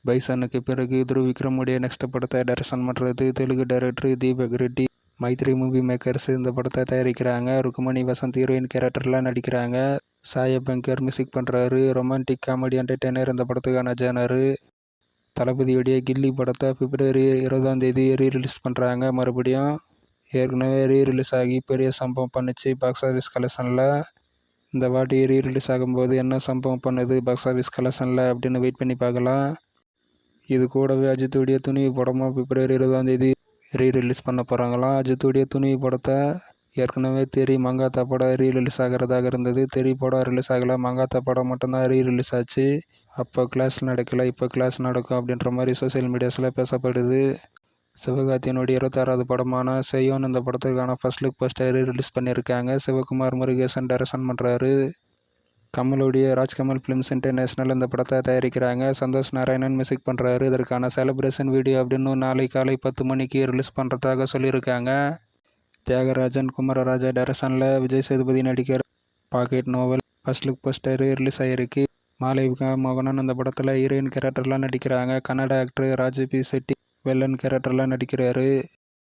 பைசனுக்கு பிறகு துருவிக்ரமுடைய நெக்ஸ்ட் படத்தை டைரக்ஷன் பண்ணுறது Telugu director Deepak Reddy. Mythri movie makers இந்த படத்தை தயாரிக்கிறாங்க. ருக்மணி வசந்த் ஹீரோயின் கேரக்டர்லாம் நடிக்கிறாங்க. சாயபங்கர் மியூசிக் பண்ணுறாரு. ரொமான்டிக் காமெடி என்டர்டெய்னர் இந்த படத்துக்கான ஜேனரு. தளபதியுடைய கில்லி படத்தை பிப்ரவரி 20 ரீரிலீஸ் பண்ணுறாங்க. மறுபடியும் ஏற்கனவே ரீரிலீஸ் ஆகி பெரிய சம்பவம் பண்ணுச்சு பாக்ஸ் ஆஃபீஸ் கலெக்ஷனில். இந்த வாட்டி ரீரிலீஸ் ஆகும்போது என்ன சம்பவம் பண்ணுது பாக்ஸ் ஆஃபீஸ் கலெக்ஷனில் அப்படின்னு வெயிட் பண்ணி பார்க்கலாம். இது கூடவே அஜித்துடைய துணிவு படமும் பிப்ரவரி 20 ரீரிலீஸ் பண்ண போகிறாங்களாம். அஜித்துடைய துணிவு படத்தை ஏற்கனவே தெரி மங்காத்தா படம் ரீரிலீஸ் ஆகிறதாக இருந்தது. தெரி படம் ரிலீஸ் ஆகலை, மங்காத்தா படம் மட்டும்தான் ரீரிலீஸ் ஆச்சு. அப்போ கிளாஸ் நடக்கலை, இப்போ கிளாஸ் நடக்கும் அப்படின்ற மாதிரி சோசியல் மீடியாஸில் பேசப்படுது. சிவகார்த்தியனுடைய 26வது படமான செய்யோன் இந்த படத்துக்கான ஃபர்ஸ்ட் லுக் போஸ்டர் ரிலீஸ் பண்ணியிருக்காங்க. சிவகுமார் முருகேசன் டைரக்ஷன் பண்ணுறாரு. கமலுடைய ராஜ்கமல் ஃபிலிம்ஸ் இன்டர்நேஷனல் இந்த படத்தை தயாரிக்கிறாங்க. சந்தோஷ் நாராயணன் மியூசிக் பண்ணுறாரு. இதற்கான செலிப்ரேஷன் வீடியோ அப்படின்னு நாளை காலை 10 மணிக்கு ரிலீஸ் பண்ணுறதாக சொல்லியிருக்காங்க. தியாகராஜன் குமரராஜா டைரக்ஷனில் விஜய் சேதுபதி நடிக்கிற pocket novel first look poster release ஆகிருக்கு. மாளவிகா மோகனன் அந்த படத்தில் ஹீரோயின் கேரக்டர்லாம் நடிக்கிறாங்க. கன்னட ஆக்டர் ராஜபி செட்டி வெல்லன் கேரக்டர்லாம் நடிக்கிறாரு.